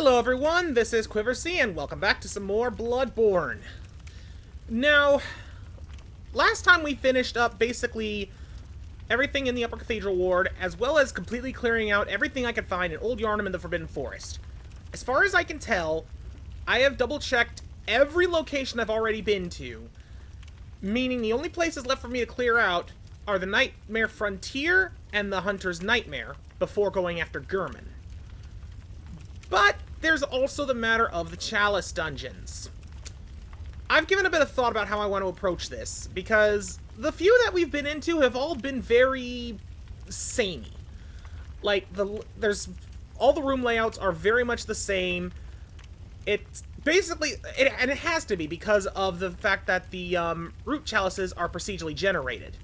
Hello everyone, this is Quiversee, and welcome back to some more Bloodborne. Now, last time we finished up basically everything in the Upper Cathedral Ward, as well as completely clearing out everything I could find in Old Yharnam and the Forbidden Forest. As far as I can tell, I have double-checked every location I've already been to, meaning the only places left for me to clear out are the Nightmare Frontier and the Hunter's Nightmare, before going after Gurman. But there's also the matter of the Chalice dungeons. I've given a bit of thought about how I want to approach this, because the few that we've been into have all been very samey. Like, all the room layouts are very much the same. It's basically, and it has to be because of the fact that the root chalices are procedurally generated.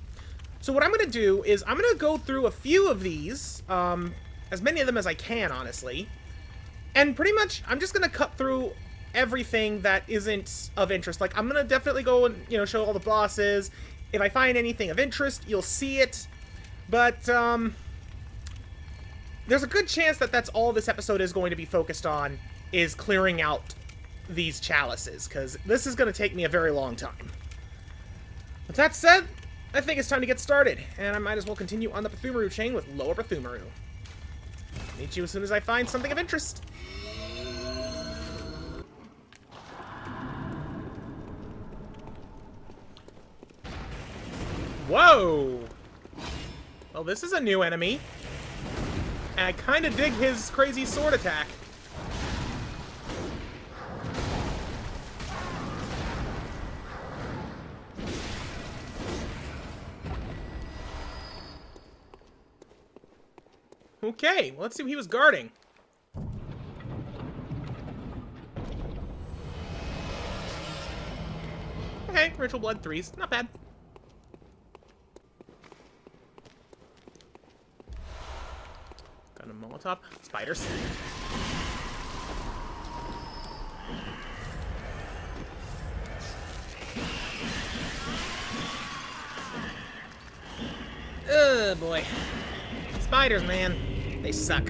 So what I'm going to do is I'm going to go through a few of these, as many of them as I can, honestly. And pretty much, I'm just going to cut through everything that isn't of interest. Like, I'm going to definitely go and, show all the bosses. If I find anything of interest, you'll see it. But, there's a good chance that that's all this episode is going to be focused on, is clearing out these chalices, because this is going to take me a very long time. With that said, I think it's time to get started, and I might as well continue on the Pthumeru chain with Lower Pthumeru. Meet you as soon as I find something of interest. Whoa! Well, this is a new enemy. And I kind of dig his crazy sword attack. Okay, well, let's see what he was guarding. Okay, Ritual Blood 3s. Not bad. Got a Molotov. Spiders. Oh boy. Spiders, man. They suck.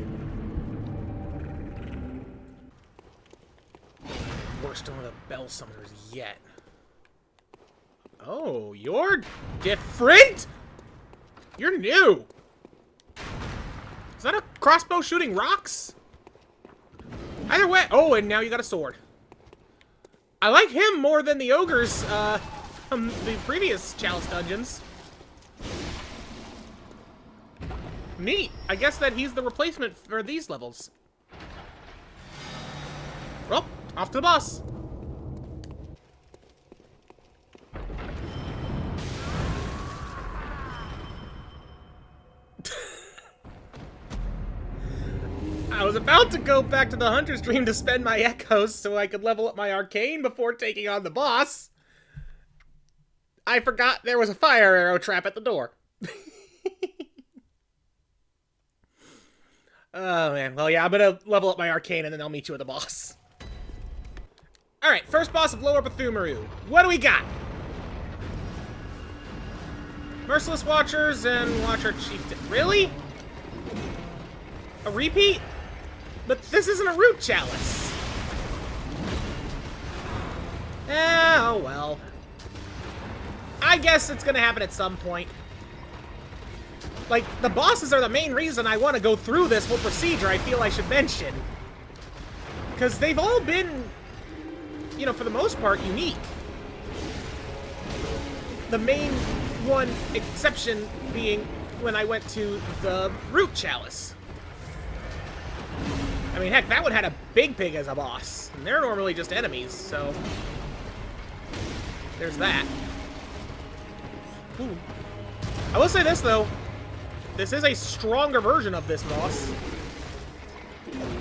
Worst one of the bell summoners yet. Oh, you're different? You're new. Is that a crossbow shooting rocks? Either way. Oh, and now you got a sword. I like him more than the ogres from the previous Chalice dungeons. Neat. I guess that he's the replacement for these levels. Well, off to the boss. I was about to go back to the Hunter's Dream to spend my echoes so I could level up my arcane before taking on the boss. I forgot there was a fire arrow trap at the door. Oh, man. Well, yeah, I'm gonna level up my arcane and then I'll meet you with the boss. Alright, first boss of Lower Pthumeru. What do we got? Merciless Watchers and Watcher Chieftain. Really? A repeat? But this isn't a root chalice. Oh, well. I guess it's gonna happen at some point. Like, the bosses are the main reason I want to go through this whole procedure, I feel I should mention. Because they've all been, for the most part, unique. The main one exception being when I went to the root chalice. I mean, heck, that one had a big pig as a boss. And they're normally just enemies, so there's that. Ooh. I will say this, though. This is a stronger version of this boss.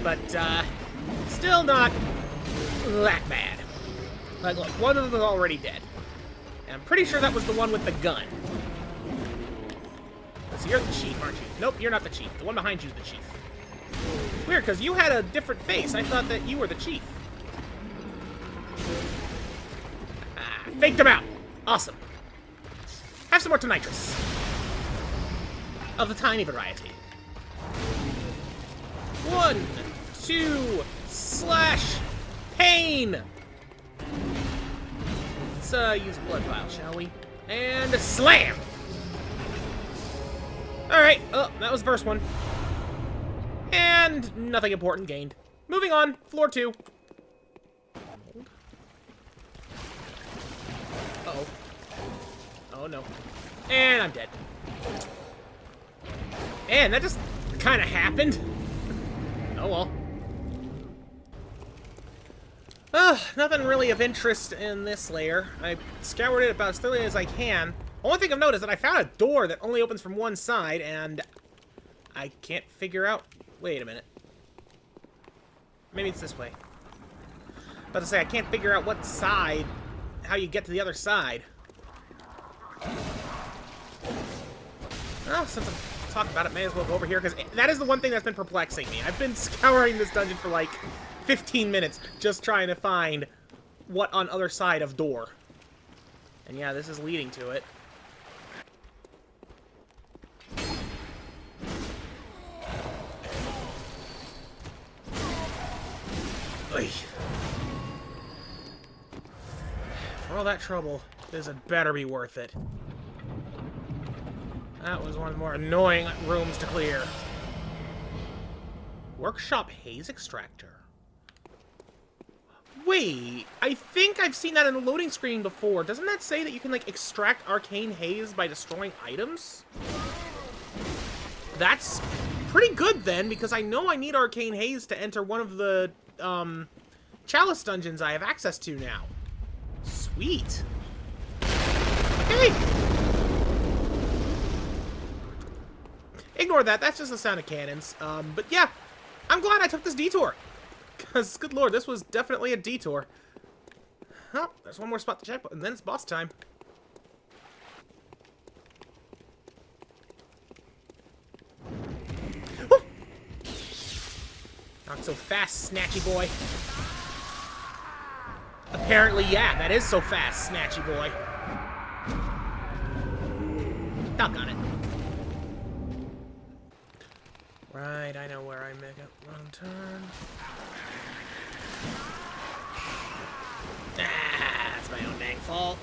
But, still not that bad. Like, look, one of them is already dead. And I'm pretty sure that was the one with the gun. So you're the chief, aren't you? Nope, you're not the chief. The one behind you is the chief. Weird, because you had a different face. I thought that you were the chief. Ah, faked him out. Awesome. Have some more Tonitrus. Of the tiny variety. 1, 2, slash, pain! Let's use blood vial, shall we? And slam! Alright, oh, that was the first one. And nothing important gained. Moving on, floor 2. Uh-oh. Oh, no. And I'm dead. Man, that just kind of happened. Oh, well. Nothing really of interest in this layer. I scoured it about as thoroughly as I can. Only thing I've noticed is that I found a door that only opens from one side, and I can't figure out... Wait a minute. Maybe it's this way. About to say, I can't figure out what side, how you get to the other side. Well, since I'm talking about it, may as well go over here, because that is the one thing that's been perplexing me. I've been scouring this dungeon for like 15 minutes, just trying to find what on other side of door. And yeah, this is leading to it. Oy. For all that trouble, this had better be worth it. That was one of the more annoying rooms to clear. Workshop haze extractor. Wait, I think I've seen that in the loading screen before. Doesn't that say that you can, like, extract arcane haze by destroying items? That's pretty good, then, because I know I need arcane haze to enter one of the, chalice dungeons I have access to now. Sweet. Okay. Ignore that, that's just the sound of cannons. But yeah, I'm glad I took this detour. Because, good lord, this was definitely a detour. Oh, there's one more spot to check, and then it's boss time. Woo! Not so fast, snatchy boy. Apparently, yeah, that is so fast, snatchy boy. Doggone it. Right, I know where I make a wrong turn. Ah, that's my own dang fault.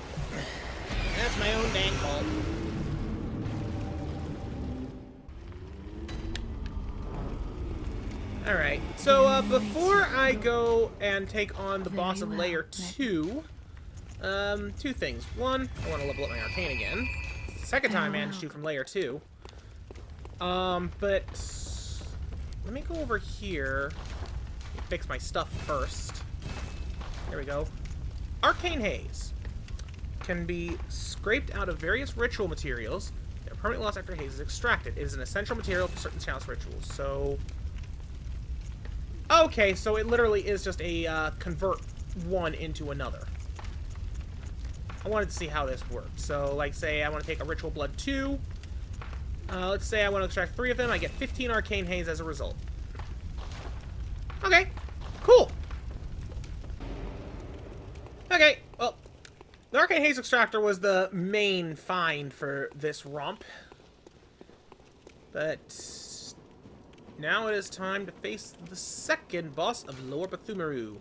That's my own dang fault. Alright, so before I go and take on the boss of Layer 2, two things. One, I want to level up my arcane again. It's the second time I managed to from Layer 2. But let me go over here and fix my stuff first. There we go. Arcane haze can be scraped out of various ritual materials. They're permanently lost after haze is extracted. It is an essential material for certain chalice rituals. So, okay, so it literally is just a convert one into another. I wanted to see how this worked. So, like, say I want to take a Ritual Blood 2. Let's say I want to extract 3 of them. I get 15 arcane haze as a result. Okay, cool. Okay, well, the arcane haze extractor was the main find for this romp. But now it is time to face the second boss of Lower Pthumeru.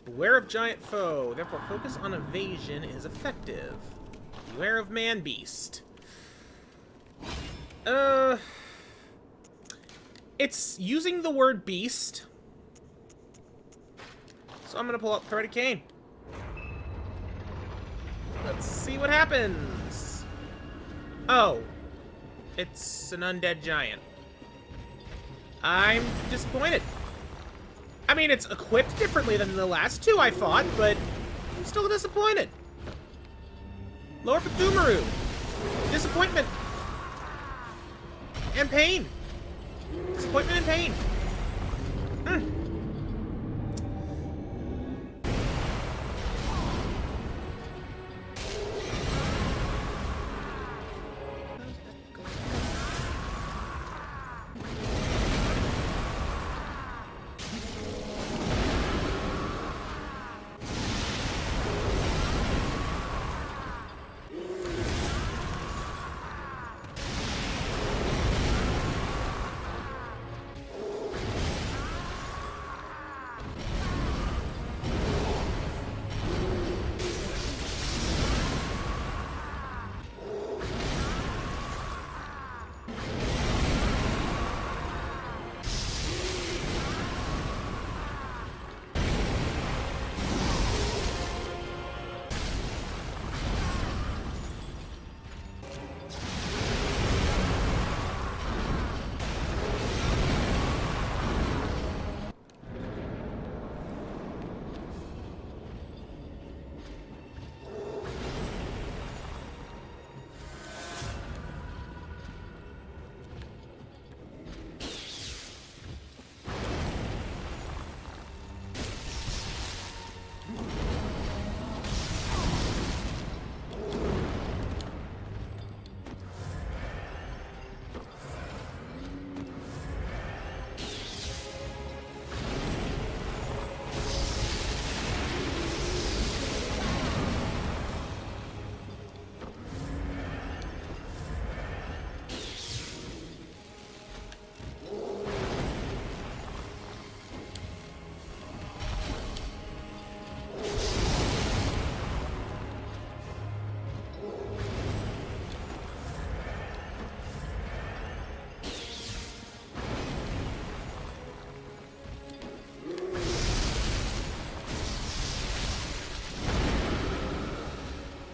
Beware of giant foe, therefore focus on evasion is effective. Beware of man-beast. It's using the word beast. So I'm gonna pull out Threaded Cane. Let's see what happens. Oh. It's an undead giant. I'm disappointed. I mean, it's equipped differently than the last two, I thought, but I'm still disappointed. Lower Pthumeru. Disappointment. And pain. Disappointment and pain.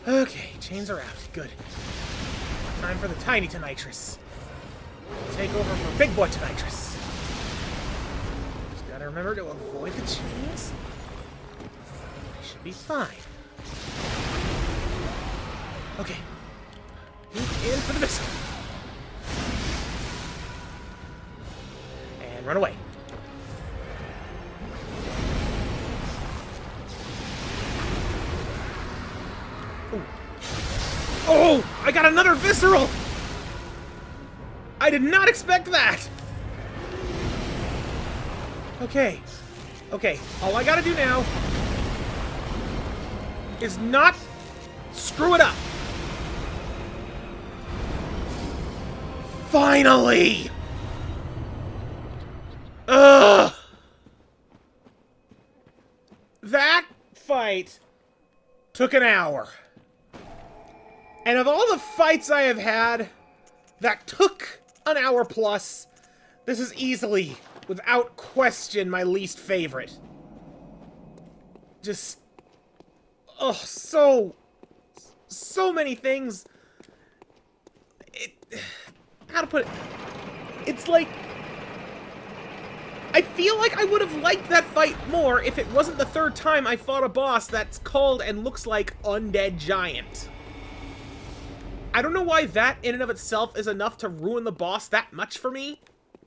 Okay, chains are out. Good. Time for the tiny Tonitrus. Take over for big boy Tonitrus. Just gotta remember to avoid the chains. I should be fine. Okay. Move in for the missile. And run away. Ooh. Oh! I got another visceral! I did not expect that! Okay. Okay, all I gotta do now is not screw it up. Finally! Ugh! That fight took an hour. And of all the fights I have had that took an hour plus, this is easily, without question, my least favorite. Just... oh, so many things. How to put it? It's like... I feel like I would have liked that fight more if it wasn't the third time I fought a boss that's called and looks like Undead Giant. I don't know why that in and of itself is enough to ruin the boss that much for me,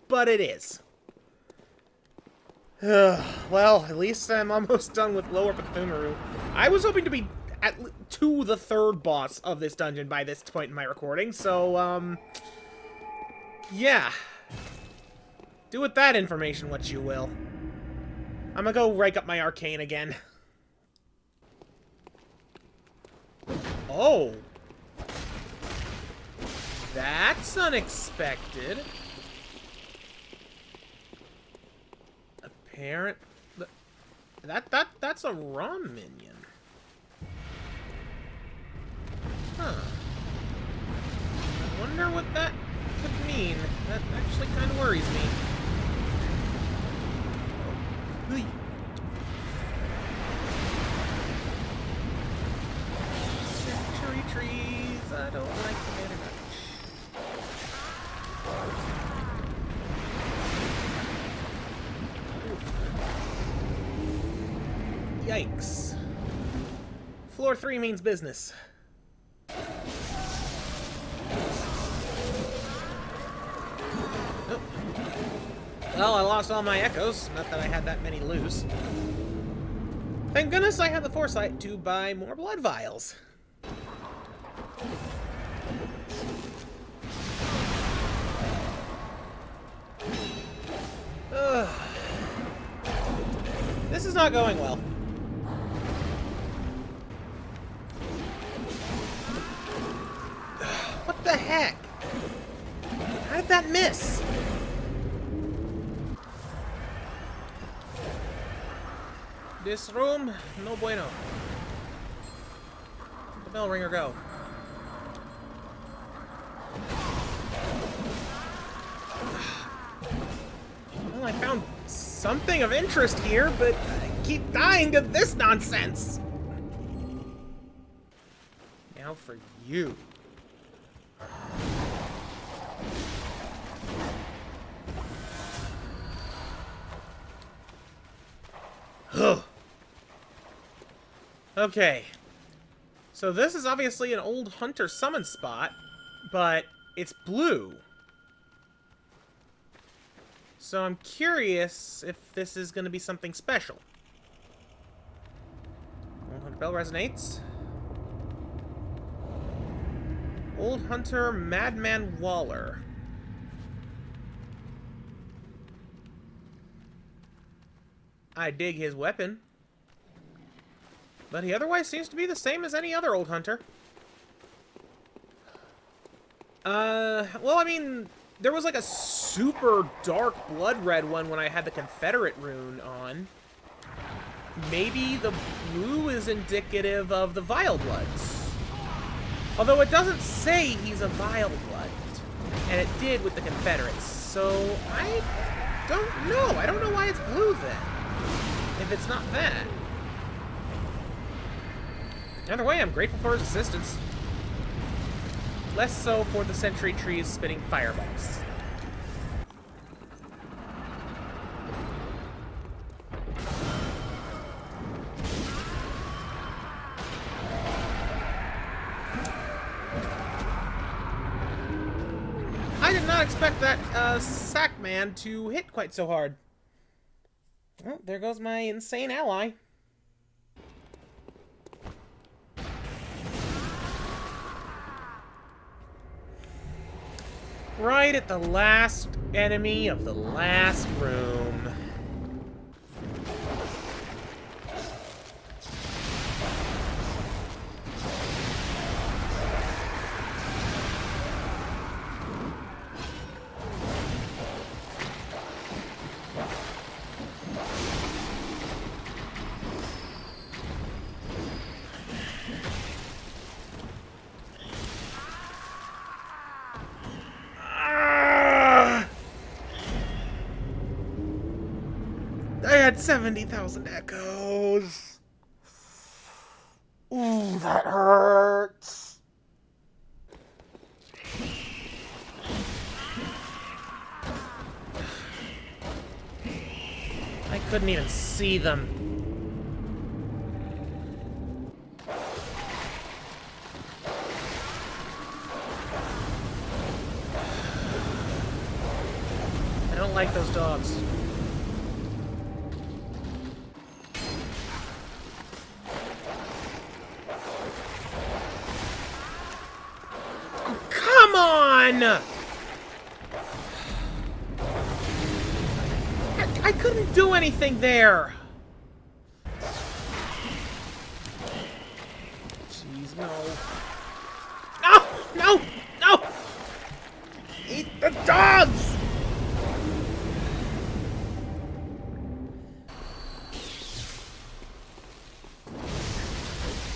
but it is. Well, at least I'm almost done with Lower Pthumeru. I was hoping to be to the third boss of this dungeon by this point in my recording, so, yeah. Do with that information what you will. I'm gonna go rake up my arcane again. Oh. That's unexpected. Apparent... That's a ROM minion. Huh. I wonder what that could mean. That actually kind of worries me. Hey. Cherry trees, I don't like them very much. Yikes. Floor 3 means business. Oh. Well, I lost all my echoes. Not that I had that many loose. Thank goodness I had the foresight to buy more blood vials. Ugh. This is not going well. What the heck? How did that miss? This room, no bueno. Let the bell ringer go. Well, I found something of interest here, but I keep dying to this nonsense. Now for you. Ugh. Okay. So this is obviously an old hunter summon spot, but it's blue. So I'm curious if this is going to be something special. Old Hunter Bell resonates. Old Hunter Madman Waller. I dig his weapon. But he otherwise seems to be the same as any other old hunter. Well, I mean, there was like a super dark blood red one when I had the Confederate rune on. Maybe the blue is indicative of the Vile Bloods. Although it doesn't say he's a Vile Blood. And it did with the Confederates. So, I don't know. I don't know why it's blue then. If it's not that. Either way, I'm grateful for his assistance. Less so for the sentry trees spitting fireballs. I did not expect that sack man to hit quite so hard. Well, there goes my insane ally. Right at the last enemy of the last room. I had 70,000 echoes. Ooh, that hurts. I couldn't even see them. I don't like those dogs. Come on! I couldn't do anything there. Jeez, no. No! No! No! Eat the dogs!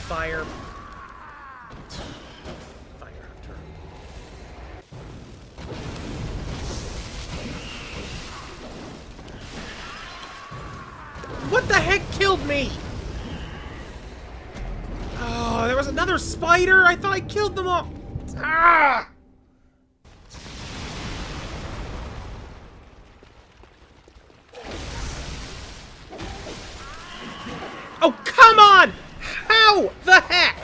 Fire. What the heck killed me? Oh, there was another spider? I thought I killed them all. Ah! Oh, come on! How the heck?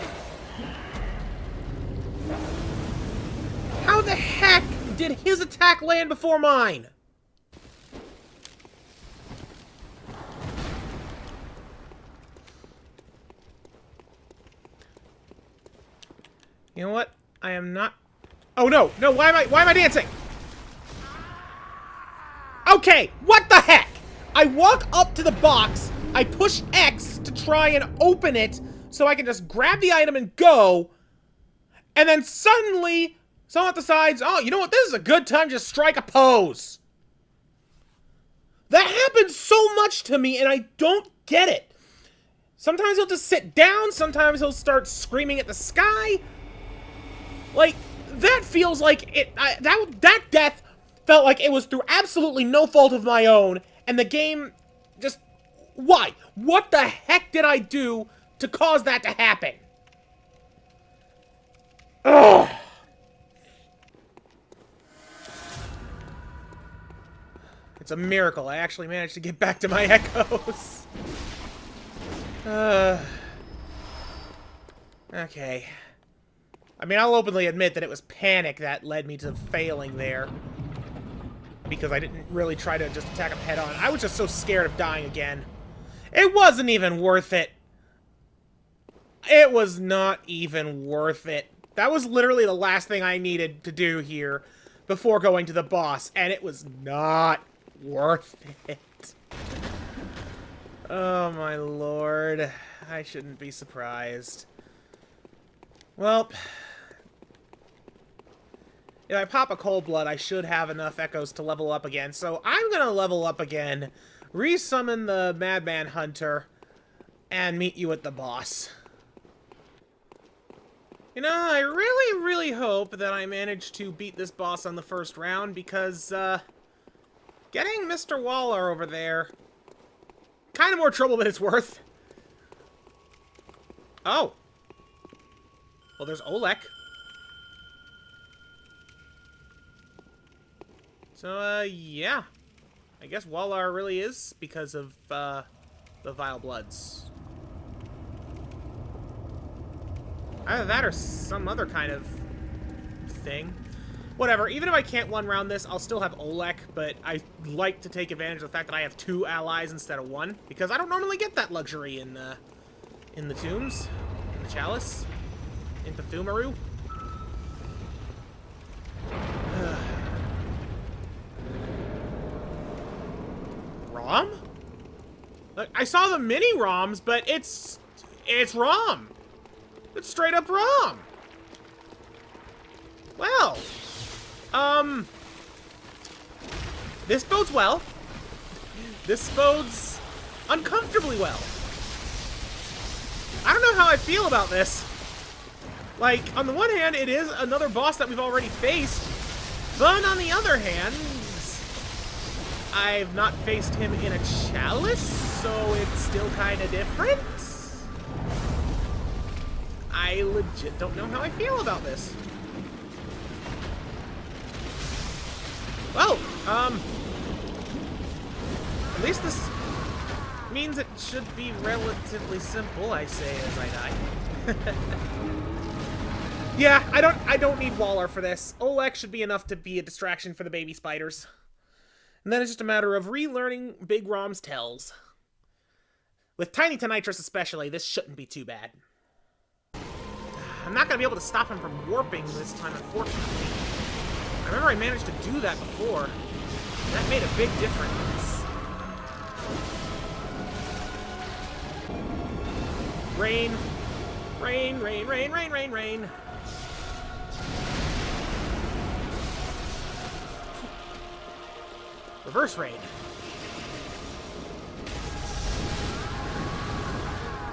How the heck did his attack land before mine? You know what? I am not... Oh, no! No, why am I dancing? Okay, what the heck? I walk up to the box, I push X to try and open it so I can just grab the item and go, and then suddenly, someone decides, oh, you know what? This is a good time to strike a pose. That happens so much to me, and I don't get it. Sometimes he'll just sit down, sometimes he'll start screaming at the sky. Like, that feels like it, that death felt like it was through absolutely no fault of my own, and the game just, why? What the heck did I do to cause that to happen? Ugh! It's a miracle I actually managed to get back to my echoes. Okay. I mean, I'll openly admit that it was panic that led me to failing there. Because I didn't really try to just attack him head on. I was just so scared of dying again. It wasn't even worth it. It was not even worth it. That was literally the last thing I needed to do here before going to the boss. And it was not worth it. Oh my lord. I shouldn't be surprised. Well... if I pop a cold blood, I should have enough echoes to level up again. So I'm gonna level up again, resummon the Madman Hunter, and meet you at the boss. You know, I really, really hope that I manage to beat this boss on the first round, because, getting Mr. Waller over there, kind of more trouble than it's worth. Oh. Well, there's Olek. So, yeah. I guess Walar really is because of, the Vile Bloods. Either that or some other kind of thing. Whatever, even if I can't one-round this, I'll still have Olek, but I like to take advantage of the fact that I have 2 allies instead of 1, because I don't normally get that luxury in the tombs, in the chalice, in Pthumeru. Rom? Look, I saw the mini-ROMs, but it's ROM. It's straight up ROM. Well, this bodes well. This bodes uncomfortably well. I don't know how I feel about this. Like, on the one hand, it is another boss that we've already faced, but on the other hand, I've not faced him in a chalice, so it's still kind of different. I legit don't know how I feel about this. Well, at least this means it should be relatively simple, I say as I die. Yeah, I don't need Waller for this. Olek should be enough to be a distraction for the baby spiders. And then it's just a matter of relearning Big Rom's tells. With Tiny Tonitrus especially, this shouldn't be too bad. I'm not going to be able to stop him from warping this time, unfortunately. I remember I managed to do that before. That made a big difference. Rain. Rain, rain, rain, rain, rain, rain. Reverse rain.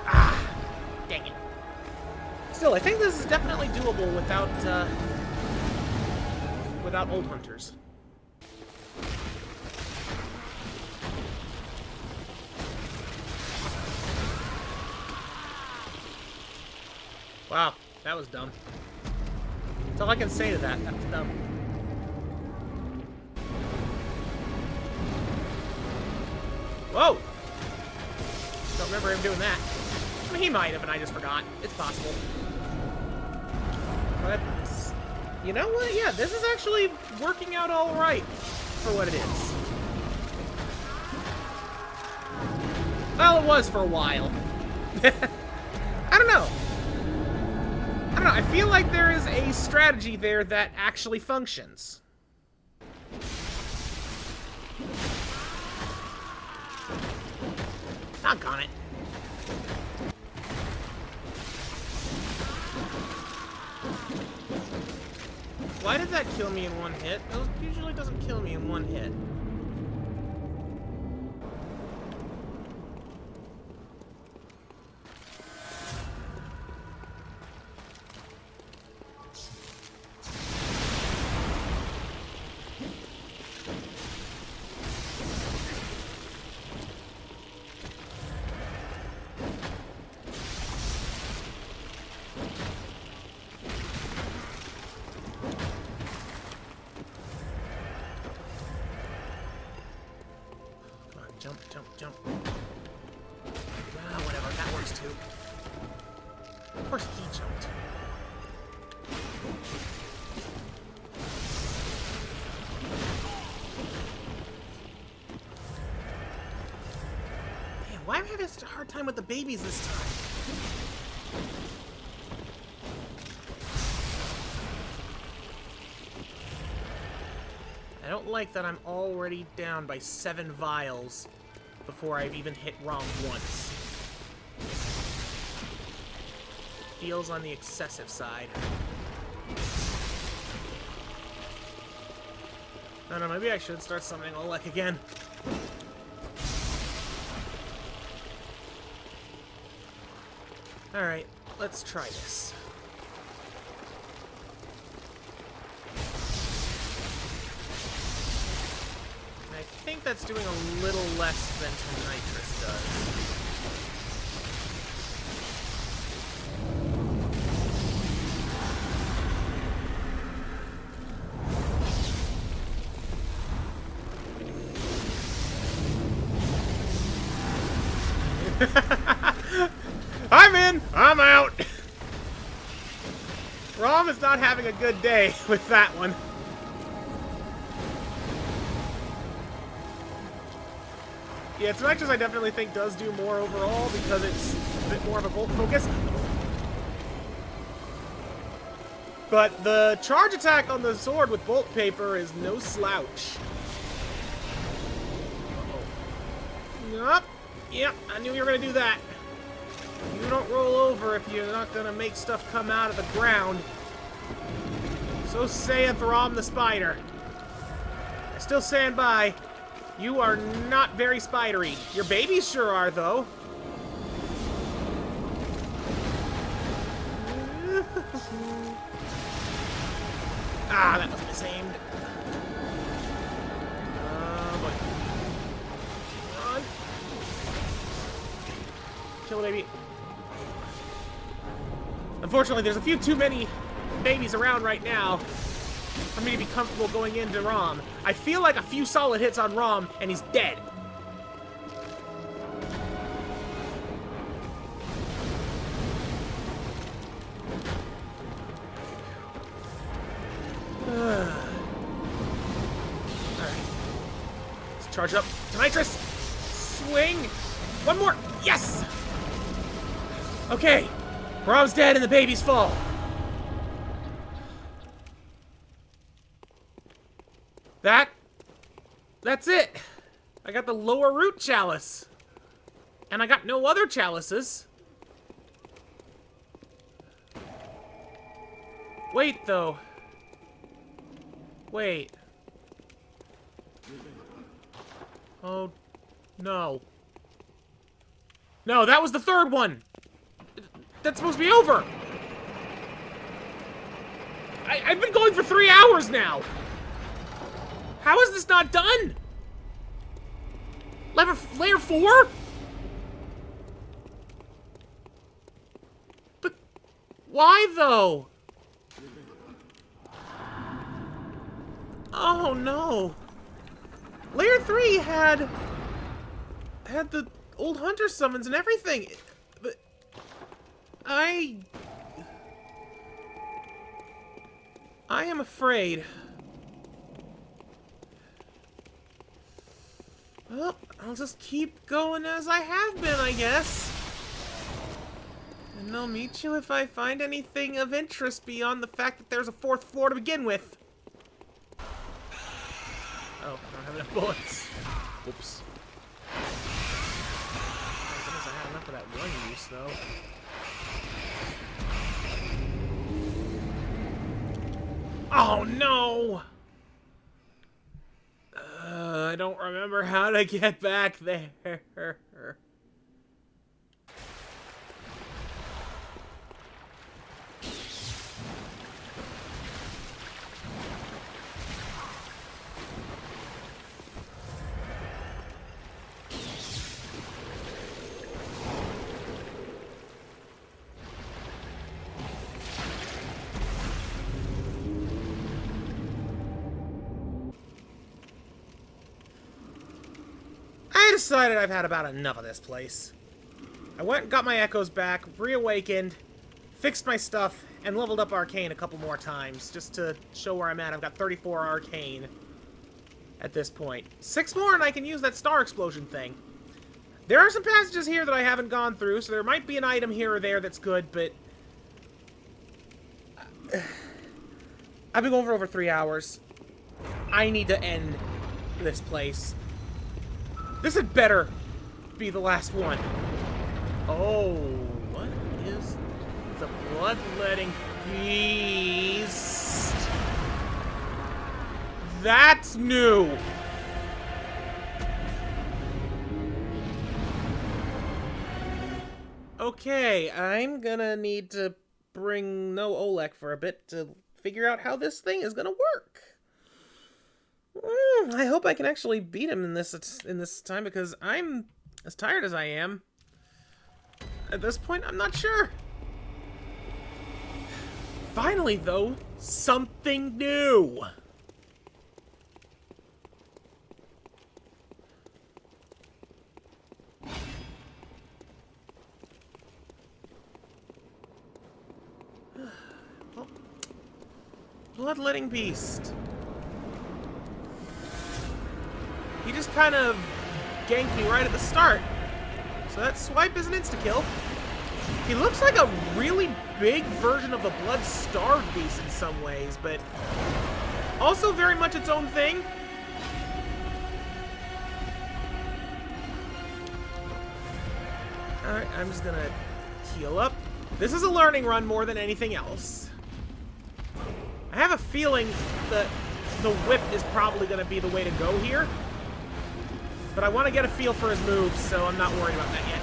Ah! Dang it. Still, I think this is definitely doable without old hunters. Wow, that was dumb. That's all I can say to that. That was dumb. Whoa! Don't remember him doing that. I mean, he might have, and I just forgot. It's possible. But, you know what? Yeah, this is actually working out all right for what it is. Well, it was for a while. I don't know. I feel like there is a strategy there that actually functions. Doggone it. Why did that kill me in one hit? It usually doesn't kill me in one hit. Jump, jump, jump. Whatever, that works too. Of course he jumped. Man, why am I having such a hard time with the babies this time? I don't like that I'm already down by 7 vials before I've even hit Rom once. Feels on the excessive side. I don't know, maybe I should start summoning Olek again. Alright, let's try this. I think that's doing a little less than Tonitrus does. I'm in! I'm out! Rom is not having a good day with that one. Yeah, Tonightras I definitely think does do more overall because it's a bit more of a bolt focus. But the charge attack on the sword with bolt paper is no slouch. Yup. Yep, I knew you were going to do that. You don't roll over if you're not going to make stuff come out of the ground. So saith Rom the Spider. I still stand by. You are not very spidery. Your babies sure are, though. Ah, that was misaimed. Boy. Run. Kill the baby. Unfortunately, there's a few too many babies around right now for me to be comfortable going into Rom. I feel like a few solid hits on Rom, and he's dead. Alright. Let's charge up. Tonitras! Swing! One more! Yes! Okay. Rom's dead and the babies fall. That's it. I got the lower root chalice. And I got no other chalices. Wait, though. Wait. Oh, no. No, that was the third one. That's supposed to be over. I've been going for 3 hours now. How is this not done? Layer 4? But why though? Oh no. Layer 3 had the old hunter summons and everything. But I am afraid. Well, I'll just keep going as I have been, I guess. And I'll meet you if I find anything of interest beyond the fact that there's a 4th floor to begin with. Oh, I don't have enough bullets. Oops. Thank goodness I had enough of that one use, though. Oh, no! I don't remember how to get back there. I decided I've had about enough of this place. I went and got my echoes back, reawakened, fixed my stuff, and leveled up Arcane a couple more times, just to show where I'm at. I've got 34 Arcane at this point. 6 more and I can use that star explosion thing. There are some passages here that I haven't gone through, so there might be an item here or there that's good, but I've been going for over 3 hours. I need to end this place. This had better be the last one. Oh, what is the bloodletting beast? That's new. Okay, I'm gonna need to bring no Olek for a bit to figure out how this thing is gonna work. I hope I can actually beat him in this time, because I'm as tired as I am. At this point, I'm not sure. Finally, though, something new. Bloodletting Beast. He just kind of ganked me right at the start. So that swipe is an insta-kill. He looks like a really big version of the Blood-Starved Beast in some ways, but also very much its own thing. Alright, I'm just gonna heal up. This is a learning run more than anything else. I have a feeling that the whip is probably gonna be the way to go here. But I want to get a feel for his moves, so I'm not worried about that yet.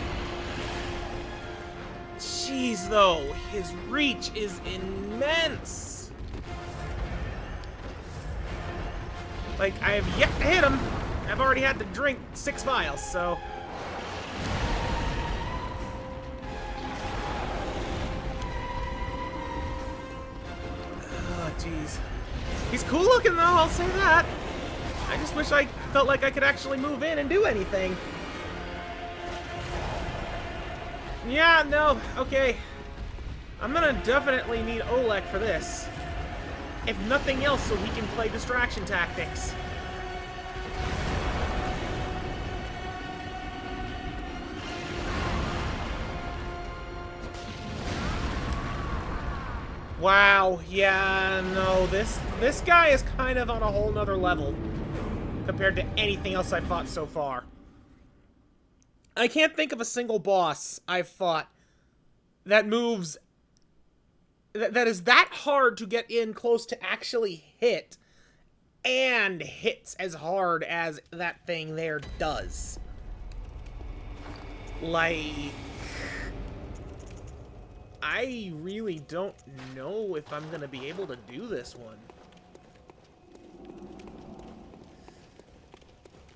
Jeez, though. His reach is immense. Like, I have yet to hit him. I've already had to drink 6 vials, so... Oh, jeez. He's cool looking, though, I'll say that. I just wish I felt like I could actually move in and do anything. Yeah, no, okay. I'm gonna definitely need Oleg for this. If nothing else, so he can play distraction tactics. Wow, yeah, no, this guy is kind of on a whole nother level compared to anything else I've fought so far. I can't think of a single boss I've fought that moves... that is that hard to get in close to actually hit, and hits as hard as that thing there does. Like... I really don't know if I'm gonna be able to do this one.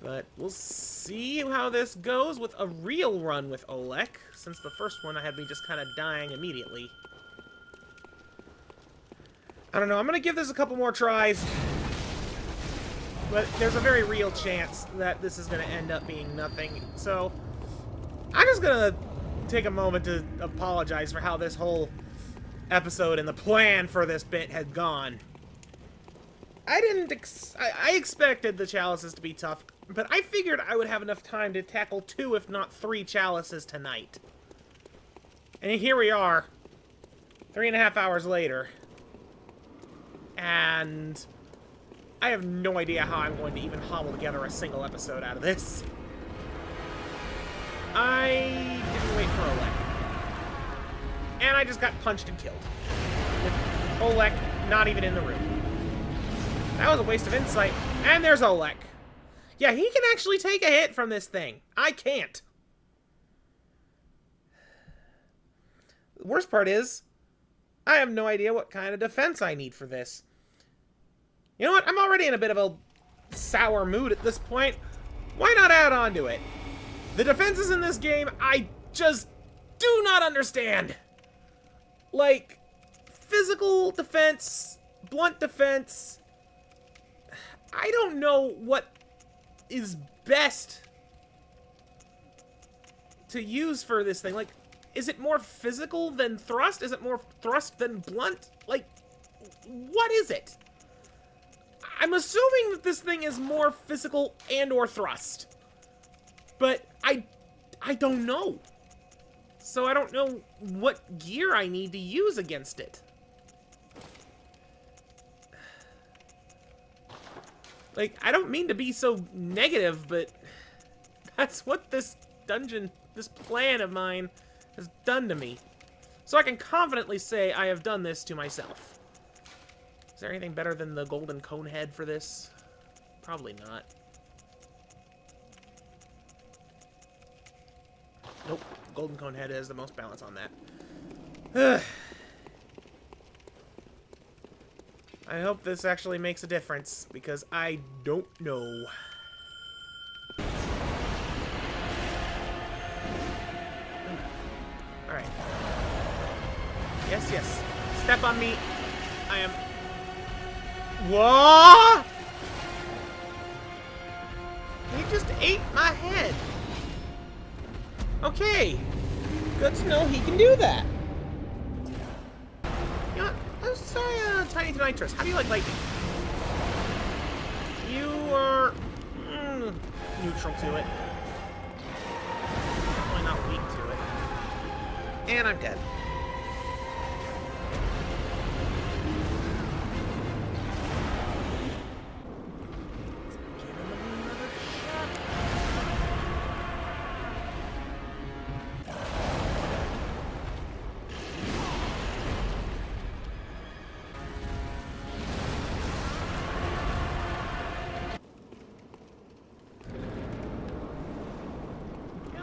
But we'll see how this goes with a real run with Oleg, since the first one I had me just kind of dying immediately. I don't know, I'm going to give this a couple more tries. But there's a very real chance that this is going to end up being nothing. So, I'm just going to take a moment to apologize for how this whole episode and the plan for this bit had gone. I expected the chalices to be tough, but I figured I would have enough time to tackle 2, if not 3 chalices tonight. And here we are, 3.5 hours later. And I have no idea how I'm going to even hobble together a single episode out of this. I didn't wait for Oleg. And I just got punched and killed. With Oleg not even in the room. That was a waste of insight. And there's Oleg. Yeah, he can actually take a hit from this thing. I can't. The worst part is, I have no idea what kind of defense I need for this. You know what? I'm already in a bit of a sour mood at this point. Why not add on to it? The defenses in this game, I just do not understand. Like, physical defense, blunt defense... I don't know what is best to use for this thing. Like, is it more physical than thrust? Is it more thrust than blunt? Like, what is it? I'm assuming that this thing is more physical and or thrust. But I don't know. So I don't know what gear I need to use against it. Like, I don't mean to be so negative, but that's what this dungeon, this plan of mine, has done to me. So I can confidently say I have done this to myself. Is there anything better than the golden cone head for this? Probably not. Nope, golden cone head has the most balance on that. I hope this actually makes a difference, because I don't know. Alright. Yes, yes. Step on me. I am... Whoa! He just ate my head. Okay. Good to know he can do that. You know what? let's try Tiny Nitrous. How do you like lightning? You are neutral to it. Definitely not weak to it. And I'm dead.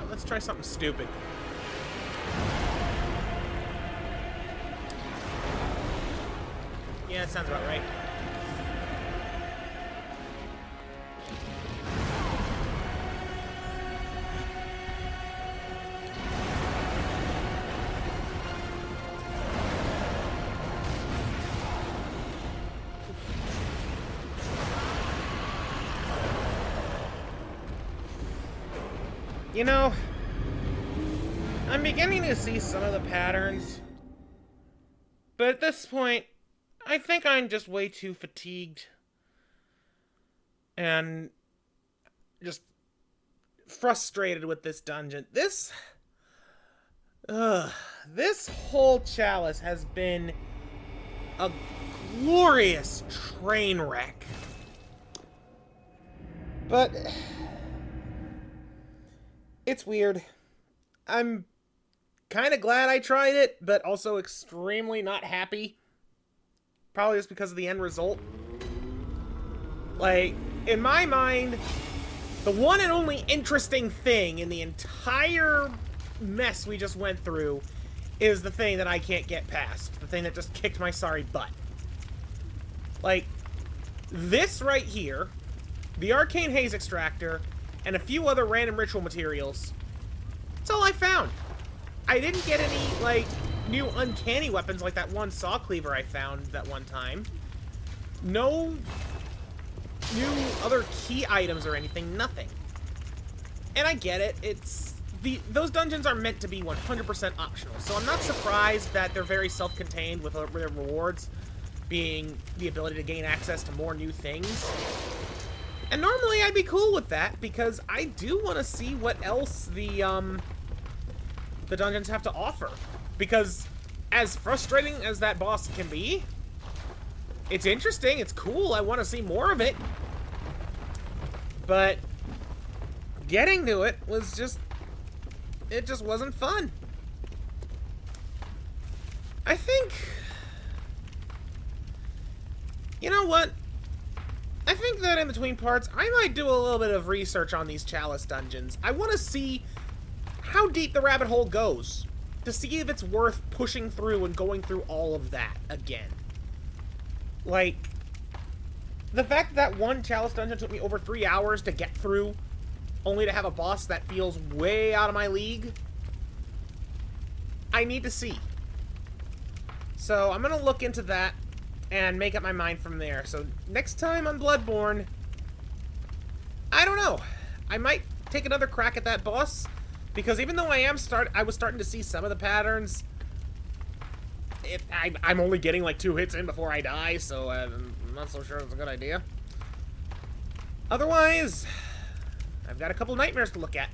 Let's try something stupid. Yeah, that sounds about right. You know, I'm beginning to see some of the patterns, but at this point, I think I'm just way too fatigued and just frustrated with this dungeon. This whole chalice has been a glorious train wreck. But it's weird. I'm kind of glad I tried it, but also extremely not happy. Probably just because of the end result. Like, in my mind, the one and only interesting thing in the entire mess we just went through is the thing that I can't get past. The thing that just kicked my sorry butt. Like, this right here, the Arcane Haze Extractor, and a few other random ritual materials. That's all I found. I didn't get any, like, new uncanny weapons like that one saw cleaver I found that one time. No new other key items or anything, nothing. And I get it, those dungeons are meant to be 100% optional, so I'm not surprised that they're very self-contained with their rewards being the ability to gain access to more new things. And normally I'd be cool with that, because I do want to see what else the dungeons have to offer. Because as frustrating as that boss can be, it's interesting, it's cool, I want to see more of it. But getting to it was it just wasn't fun. I think, you know what? I think that in between parts, I might do a little bit of research on these chalice dungeons. I want to see how deep the rabbit hole goes, to see if it's worth pushing through and going through all of that again. Like, the fact that one chalice dungeon took me over 3 hours to get through, only to have a boss that feels way out of my league, I need to see. So I'm gonna look into that and make up my mind from there. So next time on Bloodborne, I don't know. I might take another crack at that boss, because even though I was starting to see some of the patterns, I'm only getting like 2 hits in before I die, so I'm not so sure it's a good idea. Otherwise, I've got a couple nightmares to look at.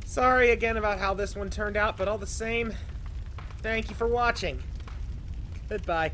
Sorry again about how this one turned out, but all the same, thank you for watching. Goodbye.